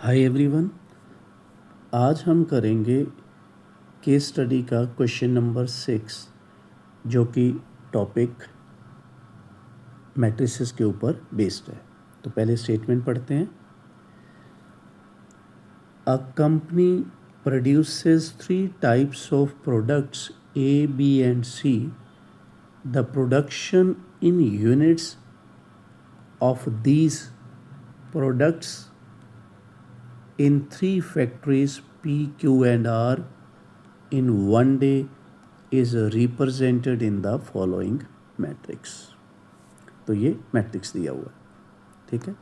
Hi everyone, आज हम करेंगे केस स्टडी का क्वेश्चन नंबर 6 जो कि टॉपिक मैट्रिसेस के ऊपर बेस्ड है। तो पहले स्टेटमेंट पढ़ते हैं। A company produces 3 types of products A, B and C. The production in units of these products in 3 factories P, Q and R in one day is represented in the following matrix। तो ये matrix दिया हुआ है, ठीक है।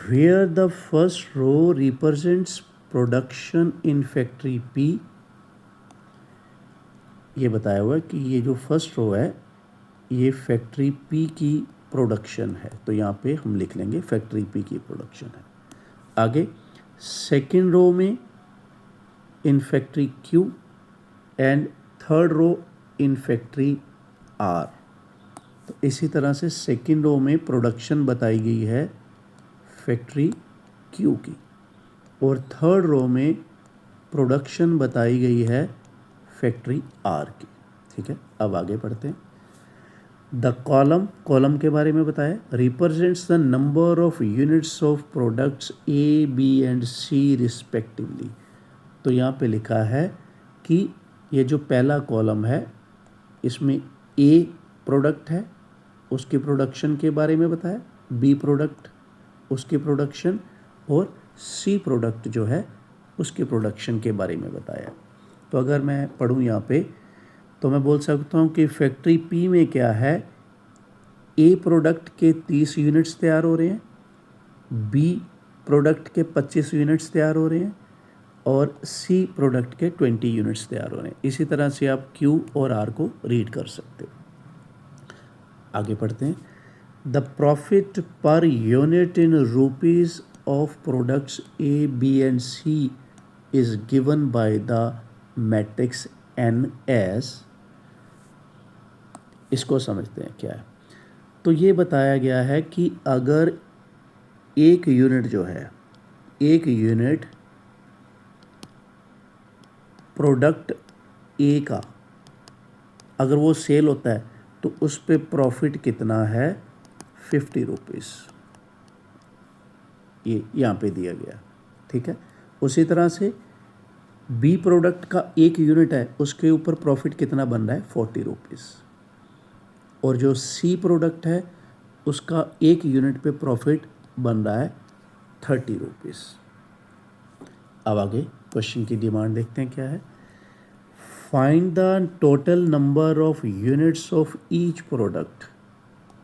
Where the first row represents production in factory P, ये बताया हुआ है कि ये जो फर्स्ट रो है ये फैक्ट्री P की प्रोडक्शन है, तो यहाँ पे हम लिख लेंगे फैक्ट्री P की प्रोडक्शन है। आगे सेकेंड रो में in factory Q and third row in factory R। तो इसी तरह से सेकेंड रो में प्रोडक्शन बताई गई है फैक्ट्री Q की और थर्ड रो में प्रोडक्शन बताई गई है फैक्ट्री R की, ठीक है। अब आगे पढ़ते हैं। द कॉलम के बारे में बताया, represents the number of units of products A, B and C respectively. तो यहाँ पे लिखा है कि ये जो पहला कॉलम है इसमें ए प्रोडक्ट है, उसकी प्रोडक्शन के बारे में बताया, बी प्रोडक्ट उसकी प्रोडक्शन और सी प्रोडक्ट जो है उसकी प्रोडक्शन के बारे में बताया। तो अगर मैं पढ़ूँ यहाँ पे तो मैं बोल सकता हूँ कि फैक्ट्री P में क्या है, ए प्रोडक्ट के 30 यूनिट्स तैयार हो रहे हैं, बी प्रोडक्ट के 25 यूनिट्स तैयार हो रहे हैं और सी प्रोडक्ट के 20 यूनिट्स तैयार हो रहे हैं। इसी तरह से आप Q और R को रीड कर सकते हो। आगे पढ़ते हैं। The profit per unit in rupees of products A, B and C is given by the matrix NS। इसको समझते हैं क्या है। तो ये बताया गया है कि अगर एक यूनिट जो है, एक यूनिट प्रोडक्ट ए का अगर वो सेल होता है तो उस पे प्रॉफिट कितना है, 50 रुपीज़। ये यहाँ पे दिया गया, ठीक है। उसी तरह से बी प्रोडक्ट का एक यूनिट है, उसके ऊपर प्रॉफिट कितना बन रहा है, 40 रुपीज़। और जो सी प्रोडक्ट है उसका एक यूनिट पे प्रॉफिट बन रहा है 30 रुपीज़। अब आगे क्वेश्चन की डिमांड देखते हैं क्या है। Find the total number of units of each product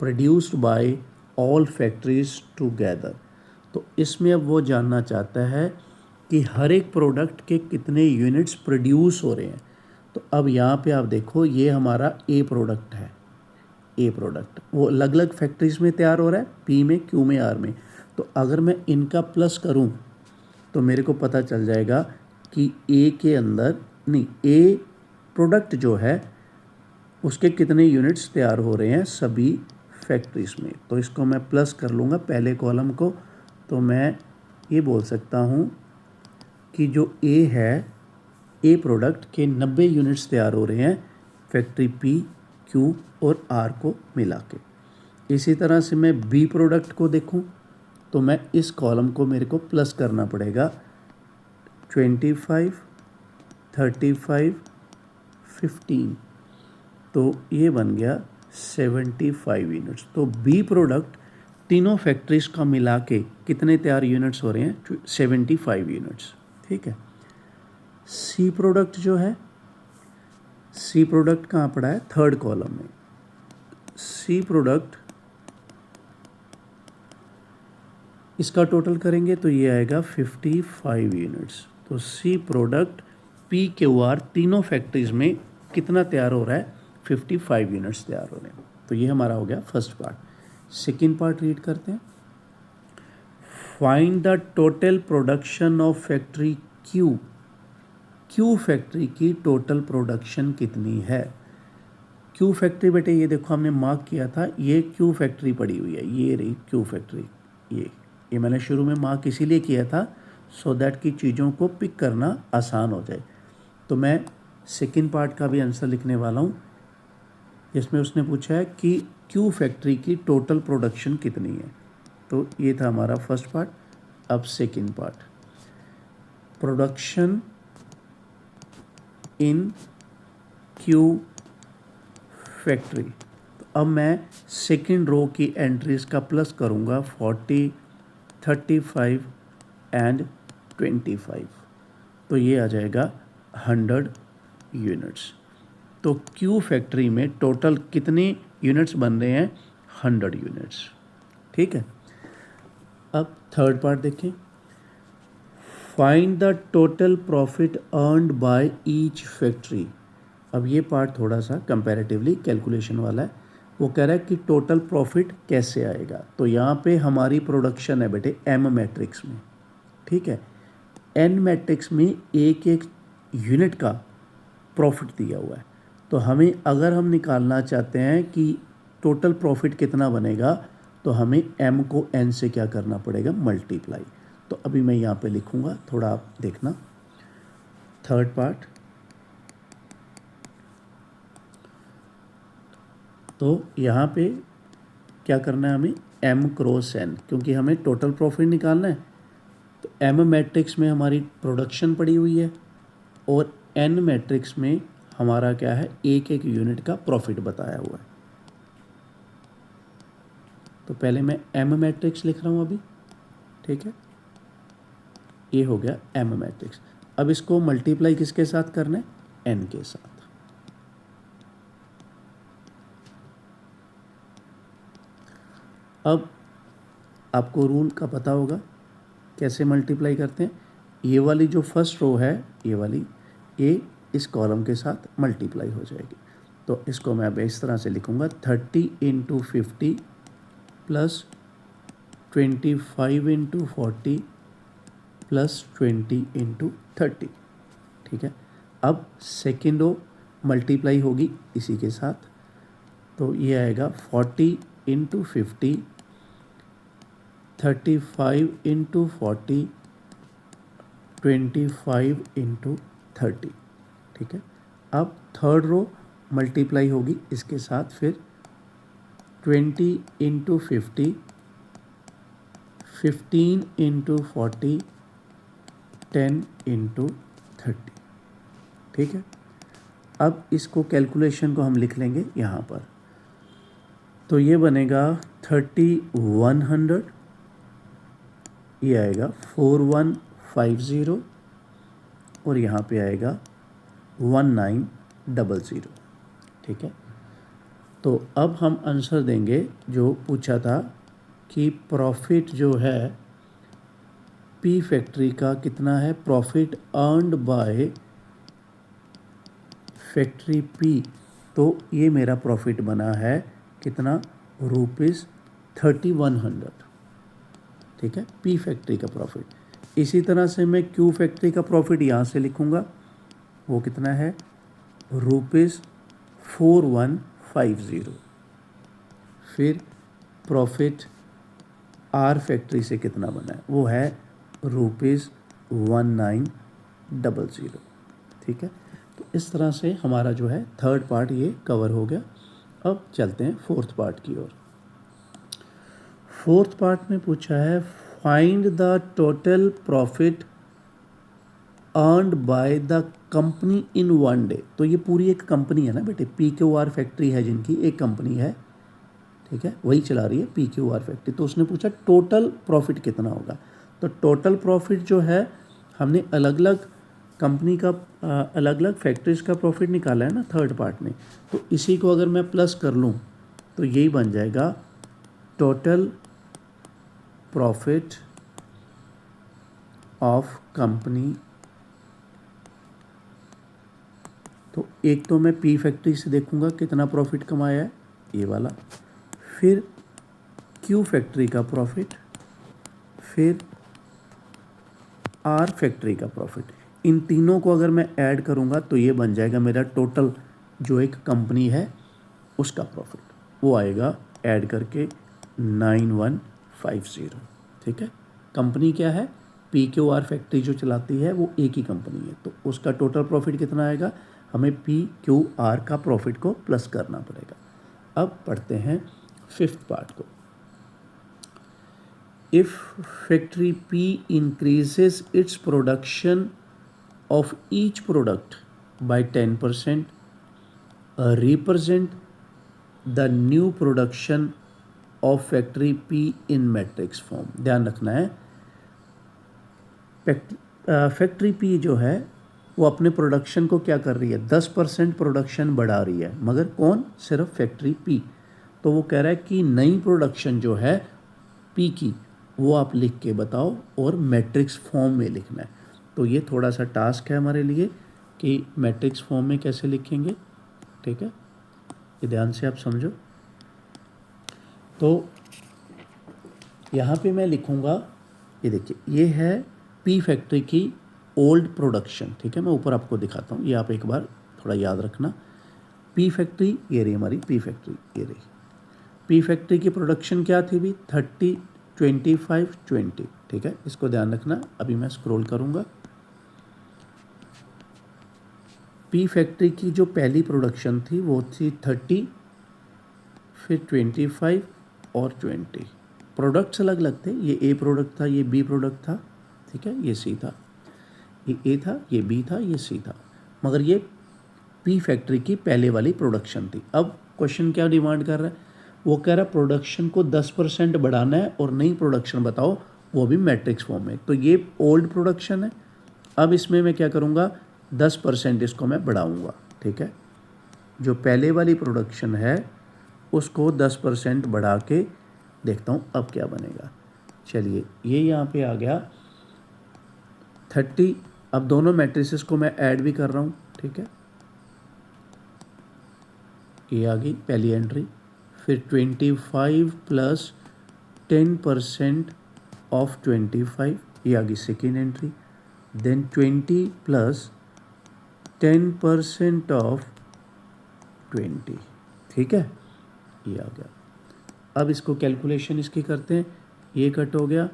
produced by all factories together. तो इसमें अब वो जानना चाहता है कि हर एक प्रोडक्ट के कितने यूनिट्स प्रोड्यूस हो रहे हैं। तो अब यहाँ पे आप देखो, ये हमारा ए प्रोडक्ट है, ए प्रोडक्ट वो अलग अलग फैक्ट्रीज में तैयार हो रहा है, पी में, क्यू में, आर में। तो अगर मैं इनका प्लस करूं तो मेरे को पता चल जाएगा कि ए के अंदर नहीं, ए प्रोडक्ट जो है उसके कितने यूनिट्स तैयार हो रहे हैं सभी फैक्ट्रीज में। तो इसको मैं प्लस कर लूँगा पहले कॉलम को, तो मैं ये बोल सकता हूँ कि जो ए है, ए प्रोडक्ट के 90 यूनिट्स तैयार हो रहे हैं फैक्ट्री पी, क्यू और आर को मिला के। इसी तरह से मैं बी प्रोडक्ट को देखूं तो मैं इस कॉलम को मेरे को प्लस करना पड़ेगा, 25, 35, 15, तो ये बन गया 75 यूनिट्स। तो बी प्रोडक्ट तीनों फैक्ट्रीज का मिला के कितने तैयार यूनिट्स हो रहे हैं, 75 यूनिट्स, ठीक है। सी प्रोडक्ट जो है, सी प्रोडक्ट कहाँ पड़ा है, थर्ड कॉलम में। सी प्रोडक्ट इसका टोटल करेंगे तो ये आएगा 55 यूनिट्स। तो सी प्रोडक्ट पी, क्यू, आर तीनों फैक्ट्रीज में कितना तैयार हो रहा है, 55 यूनिट्स तैयार हो रहे हैं। तो ये हमारा हो गया first part. Second part read करते हैं। Find the total production of factory Q. Q factory की टोटल प्रोडक्शन कितनी है। क्यू फैक्ट्री बेटे ये देखो हमने मार्क किया था, ये क्यू फैक्ट्री पड़ी हुई है, ये रही क्यू फैक्ट्री, ये ये मैंने शुरू में मार्क इसीलिए किया था सो दैट कि चीज़ों को पिक करना आसान हो जाए। तो मैं सेकंड पार्ट का भी आंसर लिखने वाला हूँ, जिसमें उसने पूछा है कि क्यू फैक्ट्री की टोटल प्रोडक्शन कितनी है। तो ये था हमारा फर्स्ट पार्ट। अब second part, production in Q factory. तो अब मैं सेकंड रो की एंट्रीज का प्लस करूँगा 40, 35 एंड 25, तो ये आ जाएगा 100 यूनिट्स। तो क्यू फैक्ट्री में टोटल कितने यूनिट्स बन रहे हैं? 100 यूनिट्स। ठीक है। अब थर्ड पार्ट देखें, find the total profit earned by each factory. अब ये पार्ट थोड़ा सा कंपैरेटिवली कैलकुलेशन वाला है। वो कह रहा है कि टोटल प्रॉफिट कैसे आएगा। तो यहाँ पे हमारी प्रोडक्शन है बेटे एम मैट्रिक्स में, ठीक है। एन मैट्रिक्स में एक एक यूनिट का प्रॉफिट दिया हुआ है। तो हमें अगर हम निकालना चाहते हैं कि टोटल प्रॉफिट कितना बनेगा, तो हमें एम को एन से क्या करना पड़ेगा? मल्टीप्लाई। तो अभी मैं यहाँ पे लिखूँगा, थोड़ा आप देखना। थर्ड पार्ट, तो यहाँ पे क्या करना है हमें? एम क्रॉस एन, क्योंकि हमें टोटल प्रॉफिट निकालना है। तो एम मैट्रिक्स में हमारी प्रोडक्शन पड़ी हुई है और एन मैट्रिक्स में हमारा क्या है? एक एक यूनिट का प्रॉफिट बताया हुआ है। तो पहले मैं एम मैट्रिक्स लिख रहा हूँ अभी, ठीक है। ये हो गया एम मैट्रिक्स। अब इसको मल्टीप्लाई किसके साथ करना है? एन के साथ। अब आपको रूल का पता होगा कैसे मल्टीप्लाई करते हैं। ये वाली जो फर्स्ट रो है, ये वाली, ये इस कॉलम के साथ मल्टीप्लाई हो जाएगी। तो इसको मैं अब इस तरह से लिखूँगा, 30 × 50 प्लस 25 × 40 प्लस 20 × 30, ठीक है। अब सेकेंड रो मल्टीप्लाई होगी इसी के साथ। तो ये आएगा 40 × 50, 35 × 40, 25 × 30, ठीक है। अब थर्ड रो मल्टीप्लाई होगी इसके साथ, फिर 20 × 50, 15 × 40, 10 × 30, ठीक है। अब इसको कैलकुलेशन को हम लिख लेंगे यहाँ पर। तो ये बनेगा 3100, ये आएगा 4150 और यहाँ पे आएगा 1900, ठीक है। तो अब हम आंसर देंगे जो पूछा था कि प्रॉफिट जो है पी फैक्ट्री का कितना है? Profit earned bye factory P. तो ये मेरा प्रॉफिट बना है कितना? ₹3100, ठीक है, पी फैक्ट्री का प्रॉफिट। इसी तरह से मैं क्यू फैक्ट्री का प्रॉफिट यहाँ से लिखूँगा, वो कितना है? ₹4150। फिर प्रॉफिट आर फैक्ट्री से कितना बना है? वो है ₹1900, ठीक है। तो इस तरह से हमारा जो है थर्ड पार्ट ये कवर हो गया। अब चलते हैं फोर्थ पार्ट की ओर। फोर्थ पार्ट में पूछा है find the total profit earned by the company in one day. तो ये पूरी एक कंपनी है ना बेटे, PQR फैक्ट्री है जिनकी, एक कंपनी है, ठीक है, वही चला रही है PQR फैक्ट्री। तो उसने पूछा टोटल प्रॉफिट कितना होगा। तो टोटल प्रॉफिट जो है, हमने अलग अलग कंपनी का अलग अलग फैक्ट्रीज का प्रॉफिट निकाला है ना थर्ड पार्ट में। तो इसी को अगर मैं प्लस कर लूँ तो यही बन जाएगा टोटल प्रॉफिट ऑफ कंपनी। तो एक तो मैं पी फैक्ट्री से देखूंगा कितना प्रॉफिट कमाया है, ये वाला, फिर क्यू फैक्ट्री का प्रॉफिट, फिर आर फैक्ट्री का प्रॉफिट। इन तीनों को अगर मैं ऐड करूंगा तो ये बन जाएगा मेरा टोटल जो एक कंपनी है उसका प्रॉफिट, वो आएगा ऐड करके 9150, ठीक है। कंपनी क्या है, PQR फैक्ट्री जो चलाती है वो एक ही कंपनी है, तो उसका टोटल प्रॉफिट कितना आएगा, हमें PQR का प्रॉफिट को प्लस करना पड़ेगा। अब पढ़ते हैं 5th पार्ट को। If factory P increases its production of each product by 10%, represent the new production of factory P in matrix form। ध्यान रखना है, फैक्ट्री P जो है वो अपने प्रोडक्शन को क्या कर रही है, 10% प्रोडक्शन बढ़ा रही है, मगर कौन, सिर्फ फैक्ट्री P। तो वो कह रहा है कि नई प्रोडक्शन जो है P की वो आप लिख के बताओ और मैट्रिक्स फॉर्म में लिखना है। तो ये थोड़ा सा टास्क है हमारे लिए कि मैट्रिक्स फॉर्म में कैसे लिखेंगे, ठीक है, ये ध्यान से आप समझो। तो यहाँ पे मैं लिखूँगा, ये देखिए ये है P फैक्ट्री की ओल्ड प्रोडक्शन, ठीक है, मैं ऊपर आपको दिखाता हूँ, ये आप एक बार थोड़ा याद रखना। P फैक्ट्री ये रही हमारी, P फैक्ट्री ये रही। P फैक्ट्री की प्रोडक्शन क्या थी भी, 30, 25, 20, ठीक है, इसको ध्यान रखना। अभी मैं स्क्रॉल करूँगा। P फैक्ट्री की जो पहली प्रोडक्शन थी वो थी 30, फिर 25 और 20। प्रोडक्ट्स अलग अलग थे, ये A प्रोडक्ट था, ये B प्रोडक्ट था, ठीक है, ये C था, ये A था, ये B था, ये C था, मगर ये P फैक्ट्री की पहले वाली प्रोडक्शन थी। अब क्वेश्चन क्या डिमांड कर रहा है, वो कह रहा है प्रोडक्शन को 10% बढ़ाना है और नई प्रोडक्शन बताओ, वो भी मैट्रिक्स फॉर्म में। तो ये ओल्ड प्रोडक्शन है, अब इसमें मैं क्या करूँगा, 10% इसको मैं बढ़ाऊँगा, ठीक है, जो पहले वाली प्रोडक्शन है उसको 10% बढ़ा के देखता हूँ अब क्या बनेगा। चलिए ये यहाँ पे आ गया 30। अब दोनों मैट्रिसेस को मैं ऐड भी कर रहा हूँ, ठीक है, ये आ गई पहली एंट्री, फिर 25 प्लस 10% ऑफ 25, ये आ गई second entry, then 20 plus 10% of 20, ठीक है, ये आ गया। अब इसको कैलकुलेशन इसकी करते हैं, ये कट हो गया,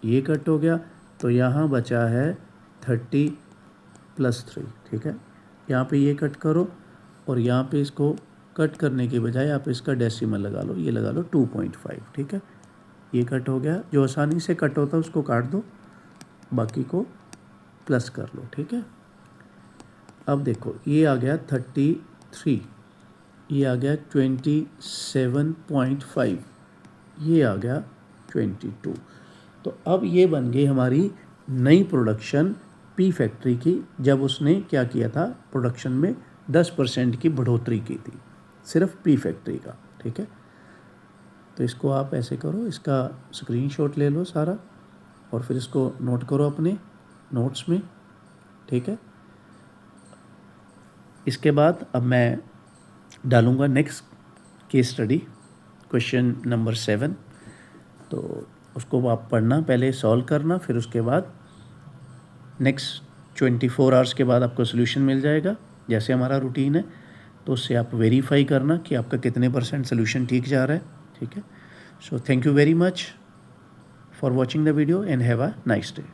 ये कट हो गया, तो यहाँ बचा है 30 प्लस 3, ठीक है, यहाँ पे ये कट करो और यहाँ पे इसको कट करने के बजाय आप इसका डेसिमल लगा लो, ये लगा लो 2.5, ठीक है, ये कट हो गया। जो आसानी से कट होता है उसको काट दो, बाकी को प्लस कर लो, ठीक है। अब देखो ये आ गया 33, ये आ गया 27.5, ये आ गया 22। तो अब ये बन गई हमारी नई प्रोडक्शन P फैक्ट्री की, जब उसने क्या किया था, प्रोडक्शन में 10% की बढ़ोतरी की थी, सिर्फ P फैक्ट्री का, ठीक है। तो इसको आप ऐसे करो, इसका स्क्रीनशॉट ले लो सारा और फिर इसको नोट करो अपने नोट्स में, ठीक है। इसके बाद अब मैं डालूँगा next case study, question number 7। तो उसको आप पढ़ना, पहले सॉल्व करना, फिर उसके बाद नेक्स्ट 24 आवर्स के बाद आपको सोल्यूशन मिल जाएगा, जैसे हमारा रूटीन है। तो उससे आप वेरीफाई करना कि आपका कितने % सोल्यूशन ठीक जा रहा है, ठीक है। So thank you very much for watching the video and have a nice day.